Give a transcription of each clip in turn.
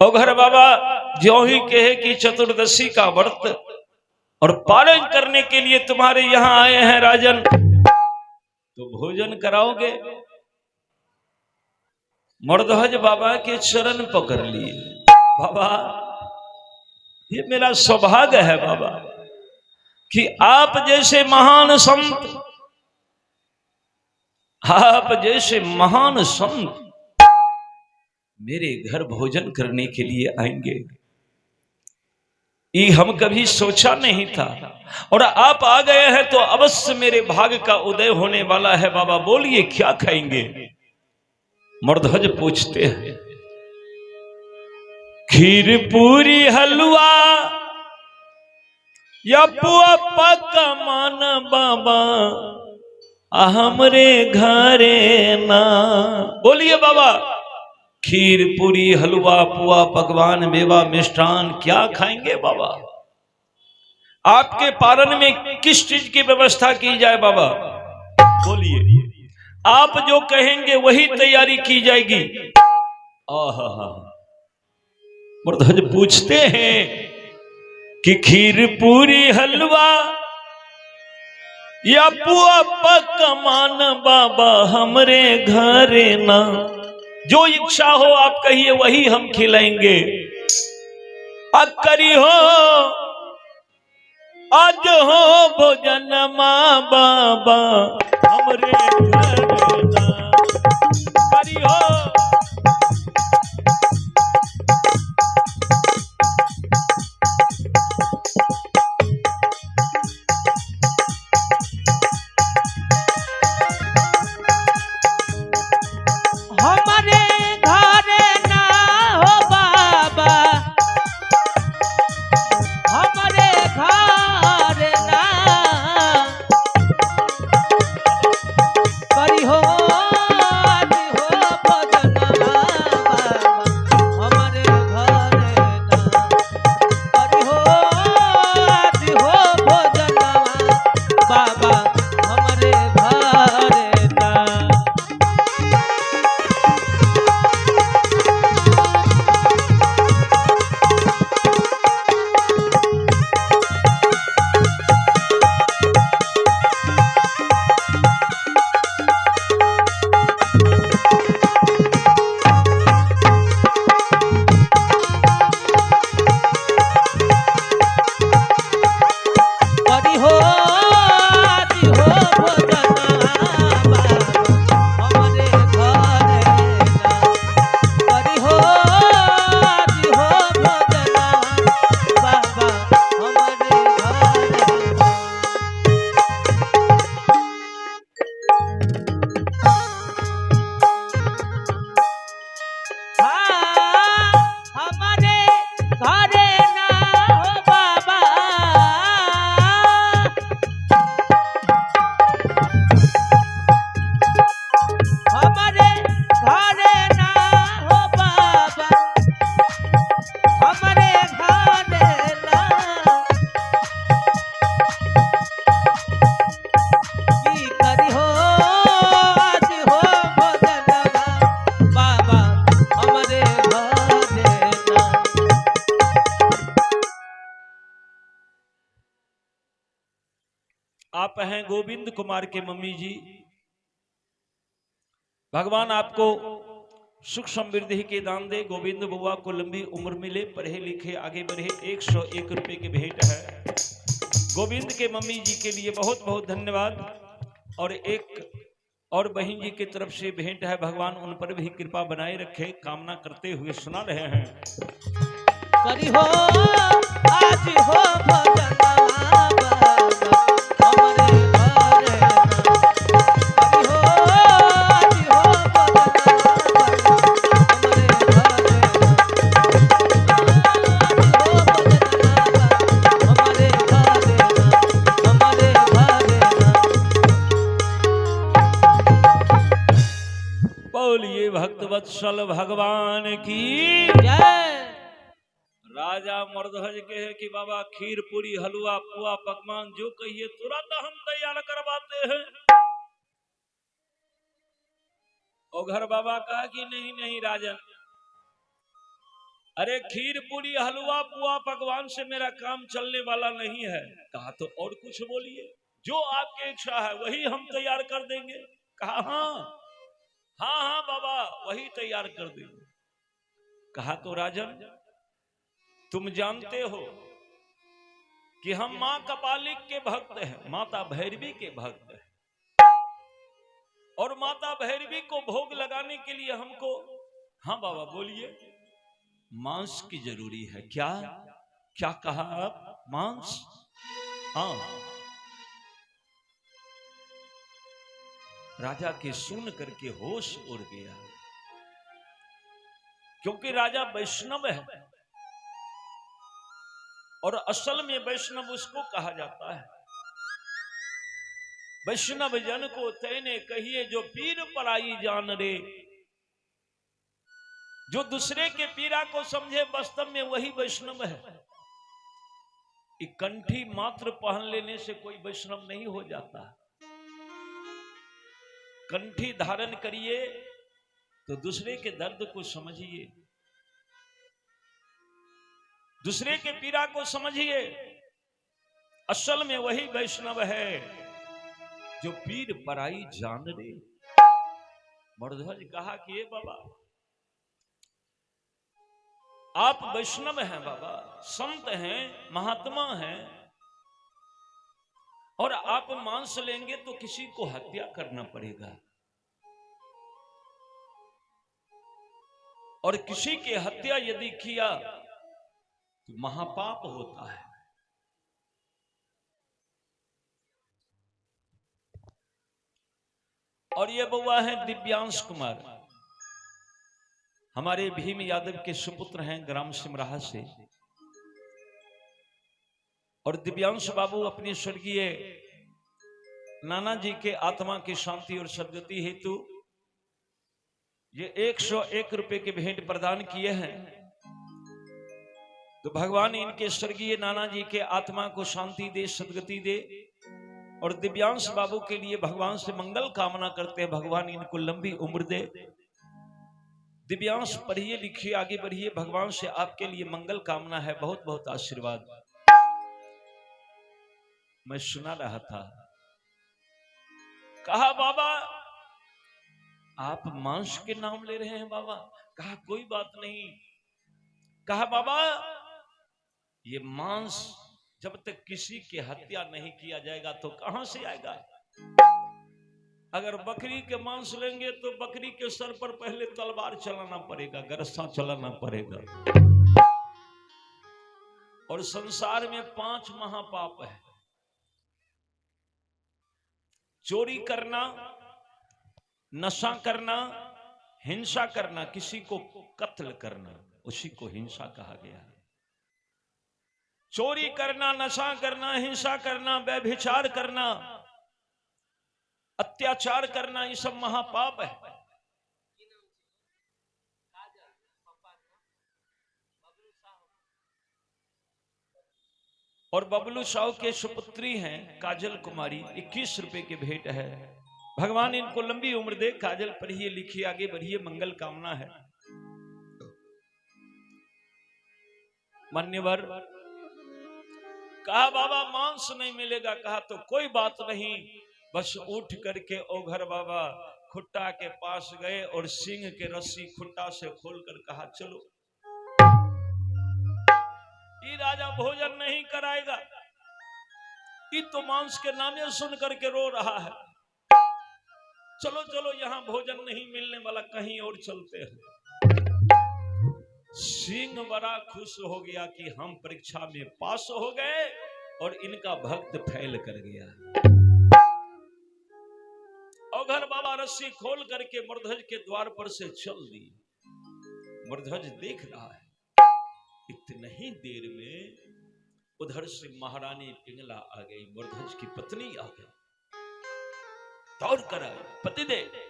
और घर बाबा ज्यों ही कहे कि चतुर्दशी का व्रत और पालन करने के लिए तुम्हारे यहां आए हैं राजन, तो भोजन कराओगे। मर्दहज बाबा के चरण पकड़ लिए। बाबा ये मेरा सौभाग्य है बाबा कि आप जैसे महान संत, आप जैसे महान संत मेरे घर भोजन करने के लिए आएंगे, ये हम कभी सोचा नहीं था। और आप आ गए हैं तो अवश्य मेरे भाग्य का उदय होने वाला है। बाबा बोलिए क्या खाएंगे। मर्दहज पूछते हैं खीर पूरी हलवा या पुआ पकवान बाबा हमरे घरे ना। बोलिए बाबा खीर पूरी हलवा पुआ पकवान मेवा मिष्ठान क्या खाएंगे बाबा। आपके पारण में किस चीज की व्यवस्था की जाए बाबा, बोलिए। आप जो कहेंगे वही तैयारी की जाएगी। आहा, मर्दहज पूछते हैं कि खीर पूरी हलवा या पुआ पकवान बाबा हमरे घरे ना। जो इच्छा हो आप कहिए वही हम खिलाएंगे। अकरी हो आज हो भोजन माँ बाबा हमरे घरे ना। करी हो आप हैं गोविंद कुमार के मम्मी जी। भगवान आपको सुख समृद्धि के दान दे। गोविंद बुआ को लंबी उम्र मिले, पढ़े लिखे आगे बढ़े। 101 रुपए की भेंट है गोविंद के मम्मी जी के लिए। बहुत बहुत धन्यवाद। और एक और बहन जी की तरफ से भेंट है। भगवान उन पर भी कृपा बनाए रखे, कामना करते हुए सुना रहे हैं। करी हो आज हो भक्तवत्सल भगवान की जय। राजा मर्दहज कहे कि बाबा खीर पूरी हलवा पुआ पकवान जो कहिए तुरंत हम तैयार करवाते हैं। और घर बाबा कहा कि नहीं नहीं राजन, अरे खीर पूरी हलवा पुआ पकवान से मेरा काम चलने वाला नहीं है। कहा तो और कुछ बोलिए, जो आपकी इच्छा है वही हम तैयार कर देंगे। कहा हाँ हाँ हाँ बाबा वही तैयार कर देंगे। कहा तो राजन तुम जानते हो कि हम मां कपालिक के भक्त हैं, माता भैरवी के भक्त हैं, और माता भैरवी को भोग लगाने के लिए हमको, हाँ बाबा बोलिए, मांस की जरूरी है। क्या क्या कहा आप? मांस? हाँ। राजा के सुन करके होश उड़ गया, क्योंकि राजा वैष्णव है और असल में वैष्णव उसको कहा जाता है। वैष्णव जन को तैने कहिए जो पीर पराई जान रे। जो दूसरे के पीड़ा को समझे वास्तव में वही वैष्णव है। एक कंठी मात्र पहन लेने से कोई वैष्णव नहीं हो जाता। कंठी धारण करिए तो दूसरे के दर्द को समझिए, दूसरे के पीड़ा को समझिए। असल में वही वैष्णव है जो पीर पराई जान रे। मर्ध्वज कहा कि ये बाबा आप वैष्णव हैं बाबा, संत हैं, महात्मा हैं, और आप मांस लेंगे तो किसी को हत्या करना पड़ेगा, और किसी की हत्या यदि किया तो महापाप होता है। और ये बउआ है दिव्यांश कुमार, हमारे भीम यादव के सुपुत्र हैं ग्राम सिमराहा से। और दिव्यांश बाबू अपने स्वर्गीय नाना जी के आत्मा की शांति और सद्गति हेतु ये 101 रुपए के भेंट प्रदान किए हैं। तो भगवान इनके स्वर्गीय नाना जी के आत्मा को शांति दे, सद्गति दे, और दिव्यांश बाबू के लिए भगवान से मंगल कामना करते हैं, भगवान इनको लंबी उम्र दे। दिव्यांश पढ़िए लिखिए आगे बढ़िए, भगवान से आपके लिए मंगल कामना है, बहुत बहुत आशीर्वाद। मैं सुना रहा था, कहा बाबा आप मांस के नाम ले रहे हैं बाबा। कहा कोई बात नहीं। कहा बाबा ये मांस जब तक किसी की हत्या नहीं किया जाएगा तो कहां से आएगा। अगर बकरी के मांस लेंगे तो बकरी के सर पर पहले तलवार चलाना पड़ेगा, गरस्सा चलाना पड़ेगा। और संसार में 5 महापाप है, चोरी करना, नशा करना, हिंसा करना, किसी को कत्ल करना, उसी को हिंसा कहा गया है। चोरी करना, नशा करना, हिंसा करना, व्यभिचार करना, अत्याचार करना, ये सब महापाप है। और बबलू साहू के सुपुत्री हैं काजल कुमारी, 21 रुपए की भेंट है। भगवान इनको लंबी उम्र दे। काजल पढ़िए लिखिए आगे बढ़िए, मंगल कामना है। मान्यवर कहा बाबा मांस नहीं मिलेगा। कहा तो कोई बात नहीं, बस उठ करके ओघर बाबा खुट्टा के पास गए और सिंह के रस्सी खुट्टा से खोलकर कहा चलो। ये राजा भोजन नहीं कराएगा, ये तो मांस के नामे सुन करके रो रहा है। चलो चलो यहाँ भोजन नहीं मिलने वाला, कहीं और चलते हैं। सिंह बड़ा खुश हो गया कि हम परीक्षा में पास हो गए और इनका भक्त फैल कर गया। औघर बाबा रस्सी खोल करके मर्ध्वज के द्वार पर से चल दी। मर्ध्वज देख रहा है, इतनी ही देर में उधर से महारानी पिंगला आ गई, मर्ध्वज की पत्नी आ गई, दौड़ कर आई। पतिदेव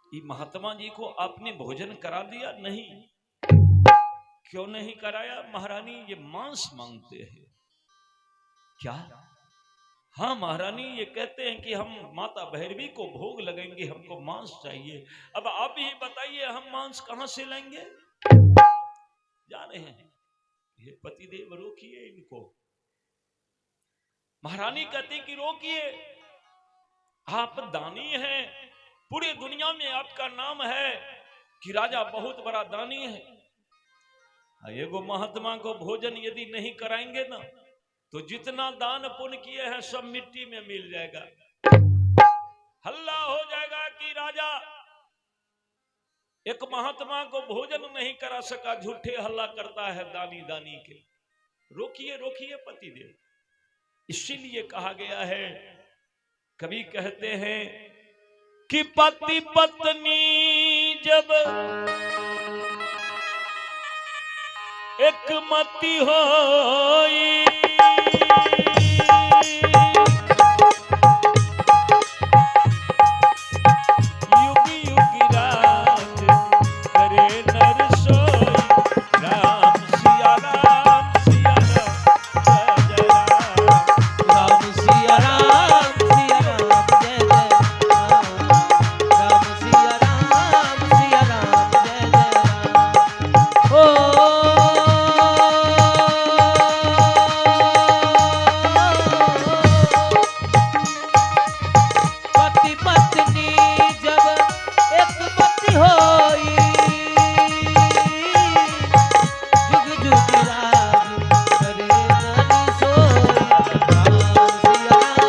ये महात्मा जी को आपने भोजन करा दिया? नहीं। क्यों नहीं कराया? महारानी ये मांस मांगते हैं। क्या? हाँ महारानी, ये कहते हैं कि हम माता भैरवी को भोग लगेंगे, हमको मांस चाहिए। अब आप ही बताइए हम मांस कहां से लाएंगे? जा रहे हैं, ये पतिदेव रोकिए इनको। महारानी कहती कि रोकिए, आप दानी हैं, पूरी दुनिया में आपका नाम है कि राजा बहुत बड़ा दानी है। एगो महात्मा को भोजन यदि नहीं कराएंगे ना तो जितना दान पुण्य किए हैं सब मिट्टी में मिल जाएगा। हल्ला हो जाएगा कि राजा एक महात्मा को भोजन नहीं करा सका, झूठे हल्ला करता है दानी दानी के। रोकिए रोकिए पतिदेव। इसीलिए कहा गया है, कवि कहते हैं कि पति पत्नी जब एक मति होई, युग युग राज करे नर सोई। राम सिया राम सिया राम जय जय राम। राम सिया राम सिया राम जय जय राम। राम सिया राम जय जय राम। ओ पति पत्नी जब एक पति होई, जुग जुग राज करे नर सोई। राम सिया राम सिया राम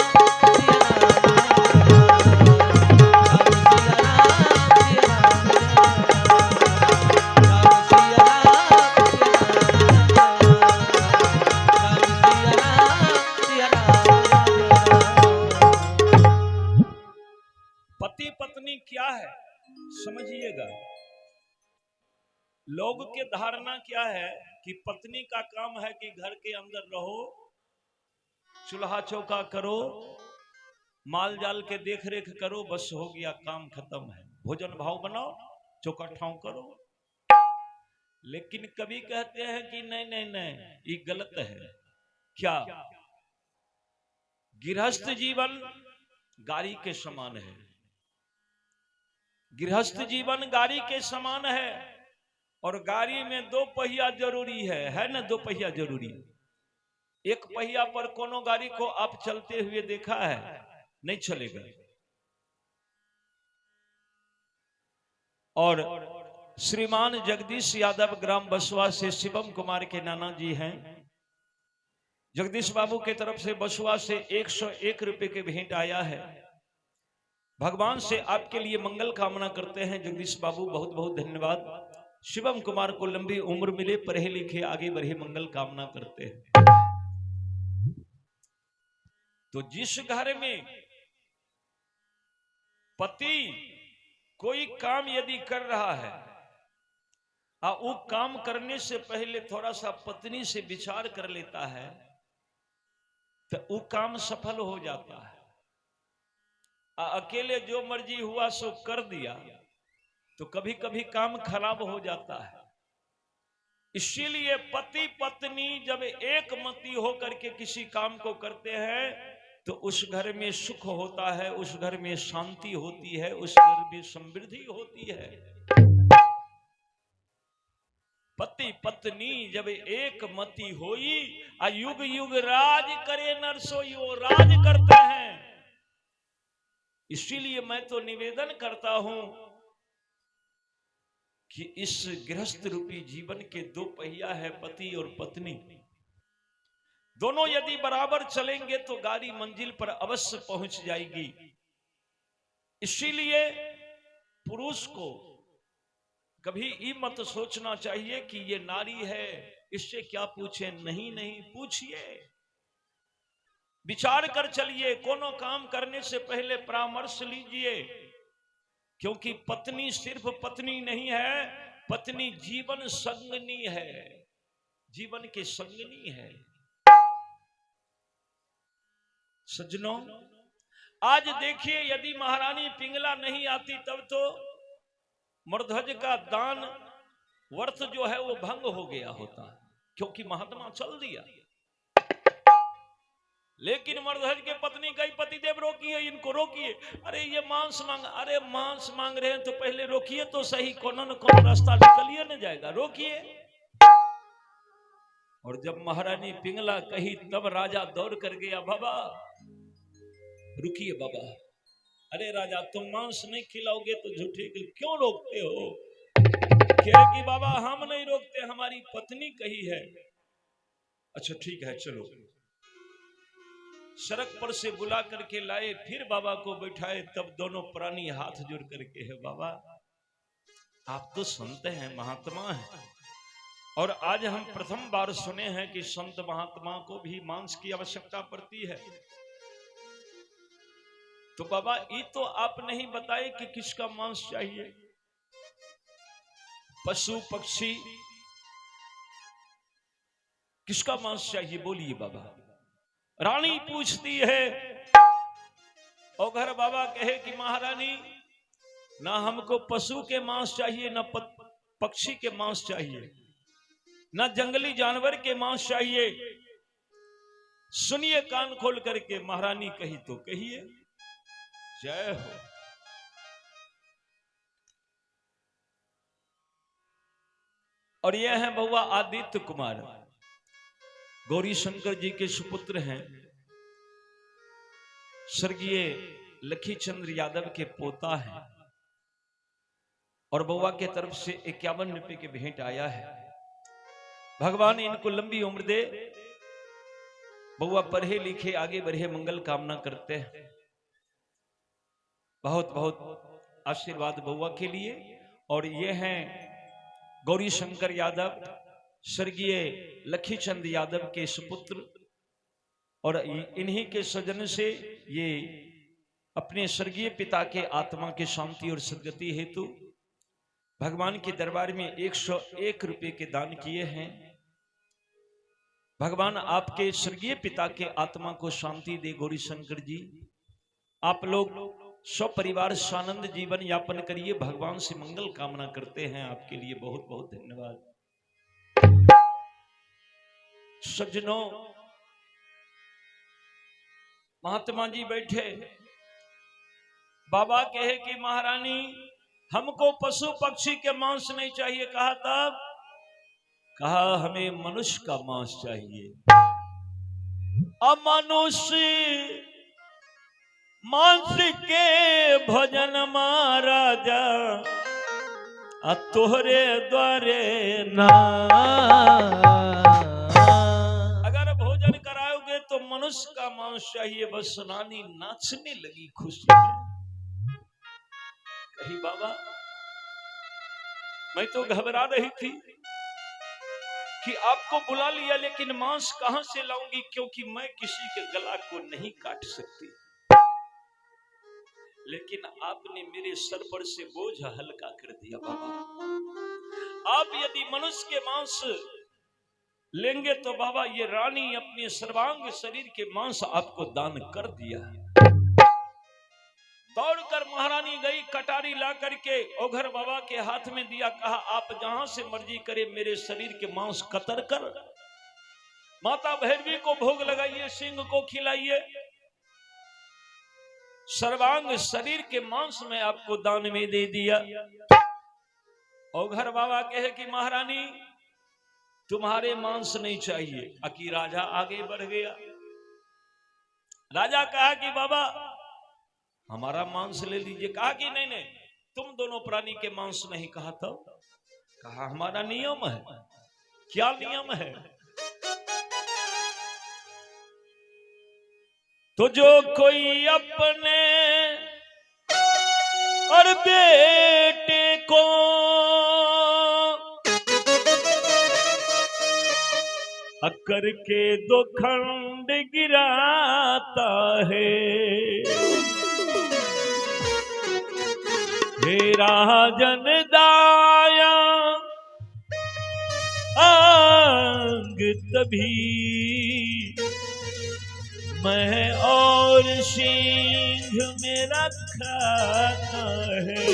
राम सिया राम सिया राम सिया पति पत्नी क्या है समझिएगा। लोग के धारणा क्या है कि पत्नी का काम है कि घर के अंदर रहो, चूल्हा चौका करो, माल जाल के देख रेख करो, बस हो गया काम खत्म है। भोजन भाव बनाओ, चौका ठाव करो। लेकिन कभी कहते हैं कि नहीं नहीं नहीं, ये गलत है। क्या? गृहस्थ जीवन गाड़ी के समान है। गृहस्थ जीवन गाड़ी के समान है और गाड़ी में दो पहिया जरूरी है ना? दो पहिया जरूरी। एक पहिया पर कोनो गाड़ी को आप चलते हुए देखा है? नहीं चलेगा। और श्रीमान जगदीश यादव ग्राम बसवा से शिवम कुमार के नाना जी हैं। जगदीश बाबू के तरफ से बसवा से 101 रुपए के भेंट आया है। भगवान से आपके लिए मंगल कामना करते हैं जगदीश बाबू, बहुत बहुत धन्यवाद। शिवम कुमार को लंबी उम्र मिले, पढ़े लिखे आगे बढ़े, मंगल कामना करते हैं। तो जिस घर में पति कोई काम यदि कर रहा है और वो काम करने से पहले थोड़ा सा पत्नी से विचार कर लेता है तो वो काम सफल हो जाता है। अकेले जो मर्जी हुआ सो कर दिया तो कभी कभी काम खराब हो जाता है। इसीलिए पति पत्नी जब एक मति होकर के किसी काम को करते हैं तो उस घर में सुख होता है, उस घर में शांति होती है, उस घर में समृद्धि होती है। पति पत्नी जब एक मति होई, युग युग राज करे नर सोई। वो राज करते हैं। इसीलिए मैं तो निवेदन करता हूं कि इस गृहस्थ रूपी जीवन के दो पहिया है, पति और पत्नी। दोनों यदि बराबर चलेंगे तो गाड़ी मंजिल पर अवश्य पहुंच जाएगी। इसीलिए पुरुष को कभी ये मत सोचना चाहिए कि ये नारी है, इससे क्या पूछे। नहीं नहीं, पूछिए, विचार कर चलिए। कोनो काम करने से पहले परामर्श लीजिए, क्योंकि पत्नी सिर्फ पत्नी नहीं है, पत्नी जीवन संगनी है, जीवन की संगनी है। सज्जनों, आज देखिए, यदि महारानी पिंगला नहीं आती तब तो मर्ध्वज का दान वर्त जो है वो भंग हो गया होता, क्योंकि महात्मा चल दिया। लेकिन मर्ध्वज के पत्नी कई पतिदेव रोकिए, इनको रोकिए। अरे ये मांस मांग, अरे मांस मांग रहे हैं तो पहले रोकिए तो सही, कोनो न कोनो रास्ता निकलिए न जाएगा, रोकिए। और जब महारानी पिंगला कही तब राजा दौड़ कर गया। बाबा रुकिए बाबा, अरे राजा तुम मांस नहीं खिलाओगे तो झूठे क्यों रोकते हो? कहे कि बाबा हम नहीं रोकते, हमारी पत्नी कही है। अच्छा ठीक है चलो। सड़क पर से बुला करके लाए, फिर बाबा को बैठाए, तब दोनों प्राणी हाथ जोड़ करके है बाबा आप तो संत हैं, महात्मा हैं, और आज हम प्रथम बार सुने हैं कि संत महात्मा को भी मांस की आवश्यकता पड़ती है। तो बाबा ये तो आप नहीं बताए कि किसका मांस चाहिए, पशु पक्षी किसका मांस चाहिए बोलिए बाबा। रानी पूछती है और घर बाबा कहे कि महारानी ना हमको पशु के मांस चाहिए, ना पक्षी के मांस चाहिए, ना जंगली जानवर के मांस चाहिए। सुनिए कान खोल करके, महारानी कही तो कहिए। जय हो। और यह है बउआ आदित्य कुमार, गौरी शंकर जी के सुपुत्र हैं, स्वर्गीय लखीचंद्र यादव के पोता हैं, और बउआ के तरफ से 51 रुपए के भेंट आया है। भगवान इनको लंबी उम्र दे, बउआ पढ़े लिखे आगे बढ़े, मंगल कामना करते हैं। बहुत बहुत आशीर्वाद बउआ के लिए। और ये हैं गौरी शंकर यादव, स्वर्गीय लखीचंद यादव के सुपुत्र, और इन्हीं के सजन से ये अपने स्वर्गीय पिता के आत्मा की शांति और सद्गति हेतु भगवान के दरबार में 101 रुपए के दान किए हैं। भगवान आपके स्वर्गीय पिता के आत्मा को शांति दे। गौरी शंकर जी आप लोग सपरिवार सानंद जीवन यापन करिए, भगवान से मंगल कामना करते हैं। आपके लिए बहुत बहुत धन्यवाद। सज्जनों, महात्मा जी बैठे, बाबा कहे कि महारानी हमको पशु पक्षी के मांस नहीं चाहिए। कहा तब कहा हमें मनुष्य का मांस चाहिए। अमनुष्य मांस के भोजन महाराजा तोहरे द्वारे ना। अगर भोजन कराओगे तो मनुष्य का मांस चाहिए। बस रानी नाचने लगी खुशी में। कही बाबा मैं तो घबरा रही थी कि आपको बुला लिया, लेकिन मांस कहां से लाऊंगी, क्योंकि मैं किसी के गला को नहीं काट सकती। लेकिन आपने मेरे सर पर से बोझ हल्का कर दिया बाबा। आप यदि मनुष्य के मांस लेंगे तो बाबा ये रानी अपने सर्वांग शरीर के मांस आपको दान कर दिया। दौड़कर महारानी गई, कटारी ला करके ओघर बाबा के हाथ में दिया। कहा आप जहां से मर्जी करे मेरे शरीर के मांस कतर कर माता भैरवी को भोग लगाइए, सिंह को खिलाइए। सर्वांग शरीर के मांस में आपको दान में दे दिया। ओघर बाबा कहे कि महारानी तुम्हारे मांस नहीं चाहिए। अकी राजा आगे बढ़ गया। राजा कहा कि बाबा हमारा मांस ले लीजिए। कहा कि नहीं नहीं, तुम दोनों प्राणी के मांस नहीं। कहा तब कहा हमारा नियम है। क्या नियम है? तो जो कोई अपने और बेटे को अकर के दो खंड गिराता है, मेरा जन दाया आंग तभी मैं और सिंह मेरा खाता है।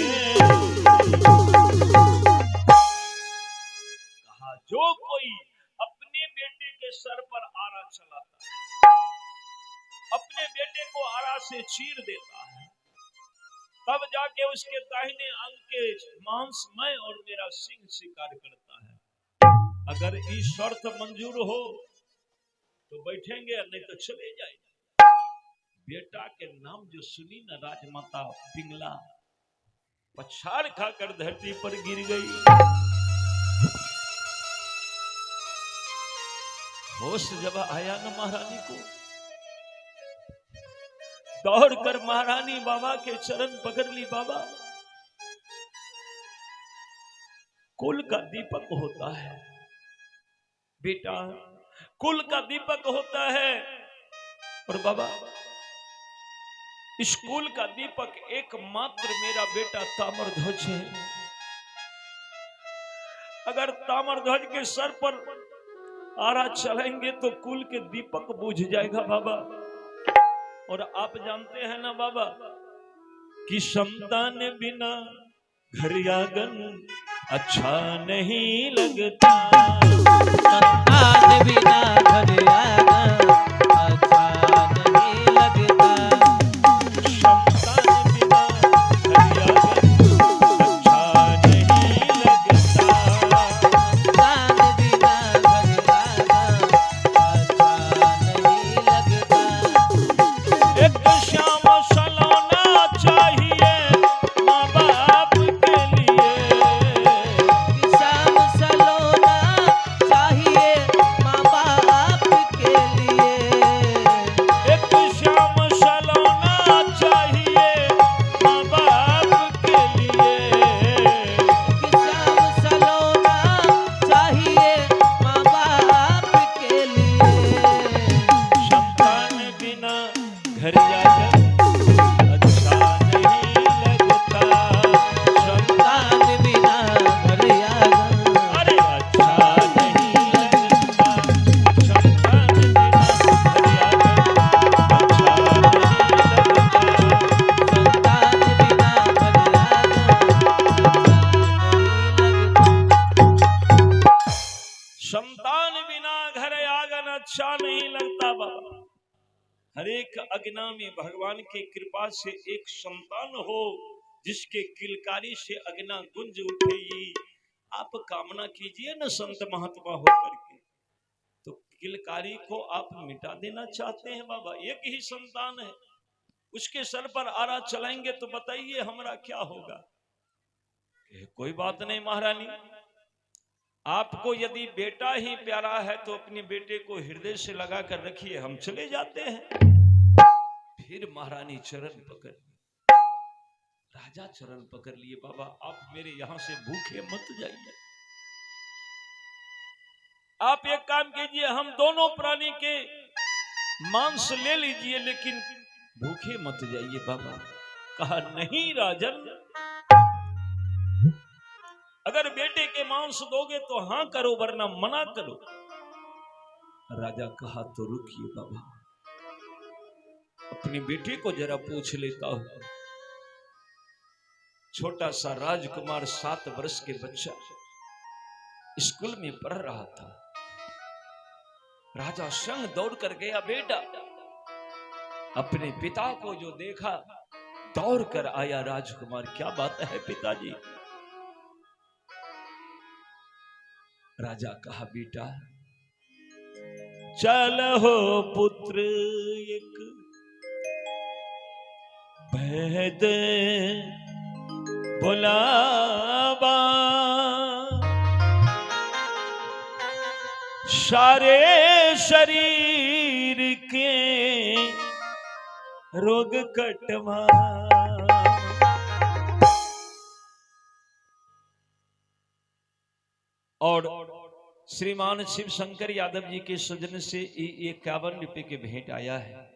कहा जो कोई अपने बेटे के सर पर आरा चलाता है, अपने बेटे को आरा से चीर देता है, तब जाके उसके दाहिने अंग के मांस मैं और मेरा सिंह शिकार करता है। अगर ये शर्त मंजूर हो तो बैठेंगे, नहीं तो चले जाए। बेटा के नाम जो सुनी न राजमाता पिंगला पछाड़ खाकर धरती पर गिर गई। होश जब आया न महारानी को, दौड़कर महारानी बाबा के चरण पकड़ ली। बाबा, कुल का दीपक होता है बेटा, कुल का दीपक होता है। और बाबा, इस कुल का दीपक एकमात्र मेरा बेटा ताम्रध्वज है। अगर ताम्रध्वज के सर पर आरा चलेंगे तो कुल के दीपक बुझ जाएगा बाबा। और आप जानते हैं ना बाबा कि संतान बिना घर आंगन अच्छा नहीं लगता। संतान बिना घर आंगन अच्छा नहीं लगता। संतान बिना घर आंगन अच्छा नहीं लगता। संतान बिना घर आंगन अच्छा नहीं लगता। एक श्याम सलोना चाहिए माँ बाप के लिए। श्याम सलोना चाहिए माँ बाप के लिए। एक श्याम सलोना चाहिए माँ बाप के लिए। श्याम सलोना चाहिए माँ बाप के लिए। संतान बिना घर आंगन अच्छा नहीं लगता। संतान बिना घर आंगन अरे अच्छा नहीं लगता। संतान बिना घर आंगन अच्छा नहीं लगता। संतान बिना घर आंगन संतान बिना घर आंगन अच्छा नहीं लगता बाबा। हर एक अग्ना में भगवान की कृपा से एक संतान हो जिसके किलकारी से अग्ना गुंज उठेगी। आप कामना कीजिए न संत महात्मा होकर के, तो किलकारी को आप मिटा देना चाहते हैं बाबा। एक ही संतान है, उसके सर पर आरा चलाएंगे तो बताइए हमारा क्या होगा। कोई बात नहीं महारानी, आपको यदि बेटा ही प्यारा है तो अपने बेटे को हृदय से लगा कर रखिए, हम चले जाते हैं। फिर महारानी चरण पकड़, राजा चरण पकड़ लिए। बाबा, आप मेरे यहां से भूखे मत जाइए। आप एक काम कीजिए, हम दोनों प्राणी के मांस ले लीजिए, लेकिन भूखे मत जाइए बाबा। कहा नहीं राजन, अगर बेटे के मांस दोगे तो हां करो, वरना मना करो। राजा कहा तो रुकिए बाबा, अपने बेटे को जरा पूछ लेता हूं। छोटा सा राजकुमार 7 वर्ष के बच्चा स्कूल में पढ़ रहा था। राजा संग दौड़ कर गया। बेटा अपने पिता को जो देखा, दौड़ कर आया। राजकुमार, क्या बात है पिताजी? राजा कहा बेटा, चल हो पुत्र एक भेद बुलावा। सारे शरीर के रोग कटवा। और श्रीमान शिव शंकर यादव जी के सजन से 51 रुपए के भेंट आया है।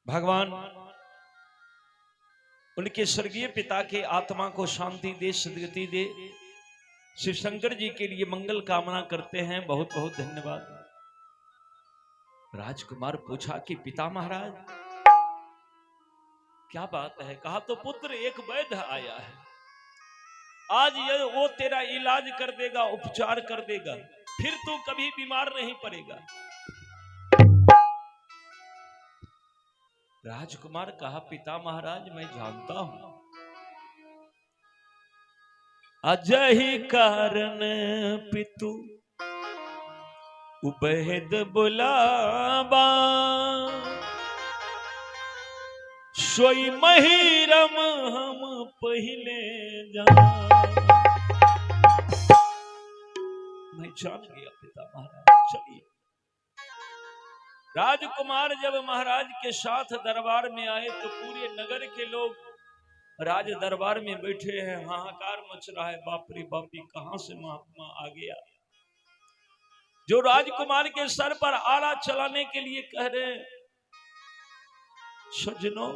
भगवान उनके स्वर्गीय पिता के आत्मा को शांति दे, सदगति दे। शिव शंकर जी के लिए मंगल कामना करते हैं। बहुत बहुत धन्यवाद। राजकुमार पूछा कि पिता महाराज क्या बात है? कहा तो पुत्र एक वैद्य आया है, आज ये वो तेरा इलाज कर देगा, उपचार कर देगा, फिर तू कभी बीमार नहीं पड़ेगा। राजकुमार कहा पिता महाराज मैं जानता हूं, अजहि कारण पितु उबेद बुलावा, सोई महिरम हम पहले जा। मैं जान गया पिता महाराज, चलिए। राजकुमार जब महाराज के साथ दरबार में आए तो पूरे नगर के लोग राज दरबार में बैठे हैं, हाहाकार मच रहा है, बाप रे बाप, कहां से महात्मा आ गया जो राजकुमार के सर पर आला चलाने के लिए कह रहे हैं। सज्जनों,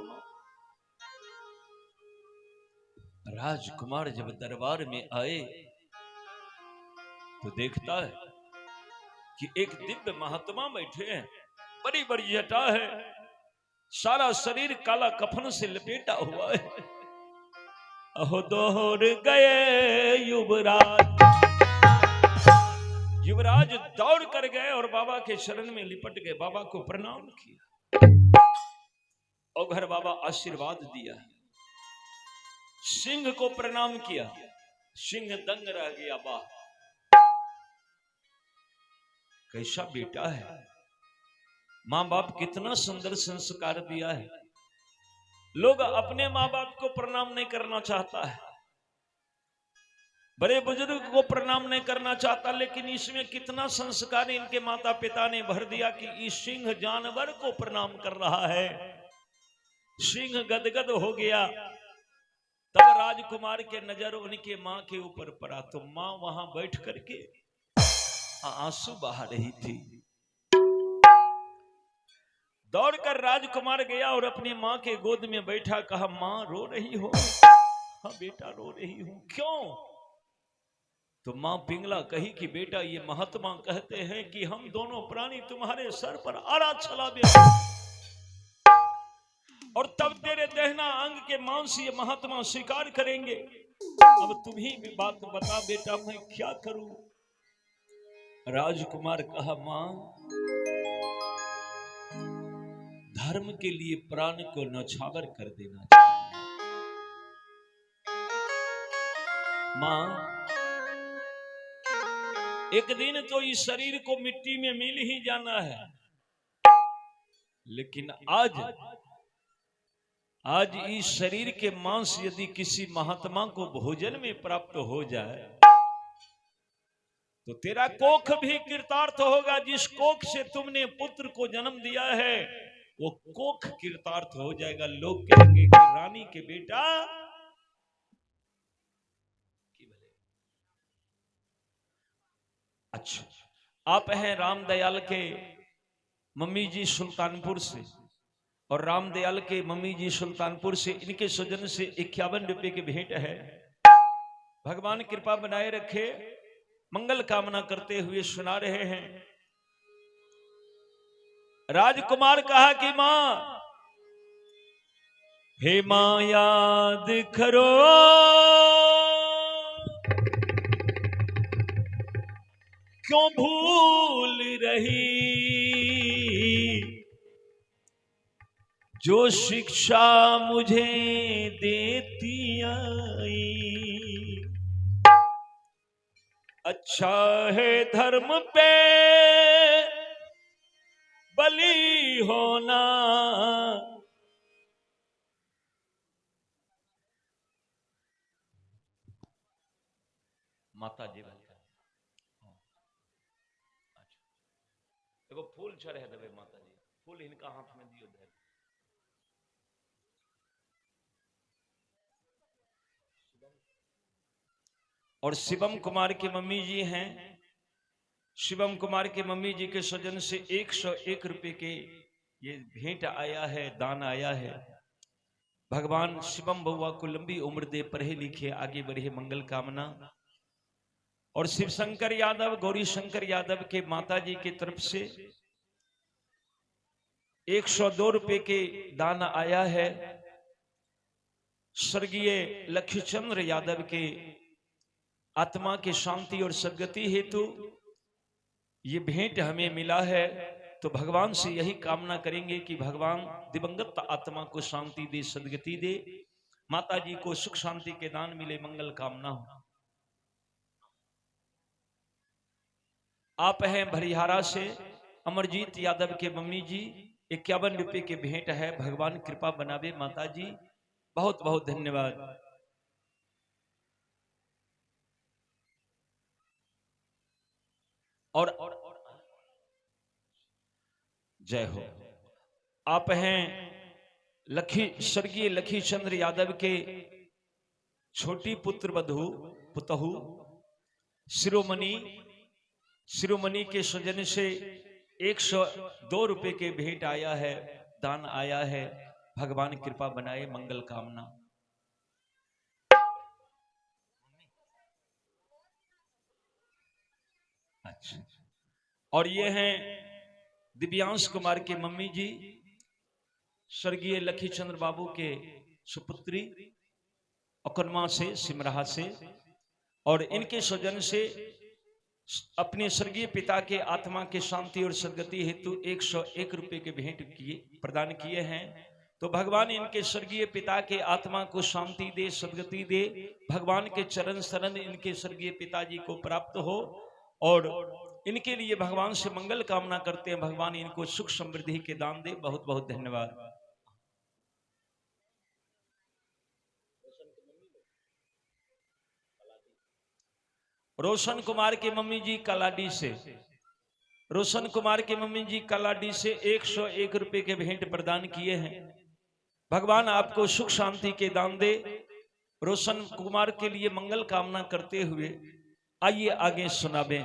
राजकुमार जब दरबार में आए तो देखता है कि एक दिव्य महात्मा बैठे हैं, बड़ी बड़ी जटा है, सारा शरीर काला कफन से लपेटा हुआ है। अहो दोहर गए युवराज। युवराज दौड़ कर गए और बाबा के शरण में लिपट गए, बाबा को प्रणाम किया और घर बाबा आशीर्वाद दिया। सिंह को प्रणाम किया, सिंह दंग रह गया, वाह कैसा बेटा है, मां बाप कितना सुंदर संस्कार दिया है। लोग अपने मां बाप को प्रणाम नहीं करना चाहता है, बड़े बुजुर्ग को प्रणाम नहीं करना चाहता, लेकिन इसमें कितना संस्कार इनके माता पिता ने भर दिया कि इस सिंह जानवर को प्रणाम कर रहा है। सिंह गदगद हो गया। तब राजकुमार के नजर उनके मां के ऊपर पड़ा तो मां वहां बैठ करके आंसू बहा रही थी। दौड़कर राजकुमार गया और अपनी मां के गोद में बैठा, कहा मां रो रही हो? हाँ बेटा रो रही हूं। क्यों? तो मां पिंगला कही कि बेटा ये महात्मा कहते हैं कि हम दोनों प्राणी तुम्हारे सर पर आरा चला दे और तब तेरे दहना अंग के मांस ये महात्मा स्वीकार करेंगे। अब तुम ही भी बात बता बेटा, मैं क्या करूं? राजकुमार कहा मां, धर्म के लिए प्राण को नौछावर कर देना चाहिए। मां, एक दिन तो इस शरीर को मिट्टी में मिल ही जाना है, लेकिन आज इस शरीर के मांस यदि किसी महात्मा को भोजन में प्राप्त हो जाए तो तेरा कोख भी कृतार्थ होगा। जिस कोख से तुमने पुत्र को जन्म दिया है वो कोख कृतार्थ हो जाएगा। लोग कहेंगे कि रानी के बेटा अच्छा, आप हैं रामदयाल के मम्मी जी सुल्तानपुर से, और रामदयाल के मम्मी जी सुल्तानपुर से, इनके स्वजन से 51 रुपए की भेंट है। भगवान कृपा बनाए रखे, मंगल कामना करते हुए सुना रहे हैं। राजकुमार कहा कि मां, हे मां याद करो क्यों भूल रही जो शिक्षा मुझे देती आई। अच्छा है धर्म पे बली होना, माता जी देखो फूल चढ़े देवे माता जी, फूल इनका हाथ में दियो दे। और शिवम कुमार की मम्मी जी हैं, शिवम कुमार की मम्मी जी के स्वजन से 101 रुपए के ये भेंट आया है, दान आया है। भगवान शिवम बउआ को लंबी उम्र दे, पढ़े लिखे आगे बढ़े, मंगल कामना। और शिव शंकर यादव, गौरी शंकर यादव के माताजी की तरफ से 102 रुपए के दान आया है। स्वर्गीय लक्ष्मीचंद्र यादव के आत्मा की शांति और सद्गति हेतु ये भेंट हमें मिला है। तो भगवान से यही कामना करेंगे कि भगवान दिवंगत आत्मा को शांति दे, सद्गति दे, माता जी को सुख शांति के दान मिले, मंगल कामना हो। आप हैं भरिहारा से अमरजीत यादव के मम्मी जी, 51 रुपए के भेंट है। भगवान कृपा बनावे माता जी, बहुत बहुत धन्यवाद। और जय हो। आप हैं स्वर्गीय लखी चंद्र यादव के छोटी पुत्र पुतहु शिरोमणि के सौजन्य से 102 रुपए के भेंट आया है, दान आया है। भगवान कृपा बनाए, मंगल कामना। अच्छा, और ये हैं दिव्यांश कुमार के मम्मी जी, स्वर्गीय लखी चंद्र बाबू के सुपुत्री अकनमा से, सिमराहा से, और इनके सौजन्य से अपने स्वर्गीय पिता के आत्मा के शांति और सदगति हेतु 101 रुपए के भेंट प्रदान किए हैं। तो भगवान इनके स्वर्गीय पिता के आत्मा को शांति दे, सदगति दे। भगवान के चरण शरण इनके स्वर्गीय पिताजी को प्राप्त हो, और इनके लिए भगवान से मंगल कामना करते हैं। भगवान इनको सुख समृद्धि के दान दे। बहुत बहुत धन्यवाद। रोशन कुमार के मम्मी जी कलाडी से, रोशन कुमार के मम्मी जी कलाडी से 101 रुपए के भेंट प्रदान किए हैं। भगवान आपको सुख शांति के दान दे। रोशन कुमार के लिए मंगल कामना करते हुए आइए आगे सुनाबें।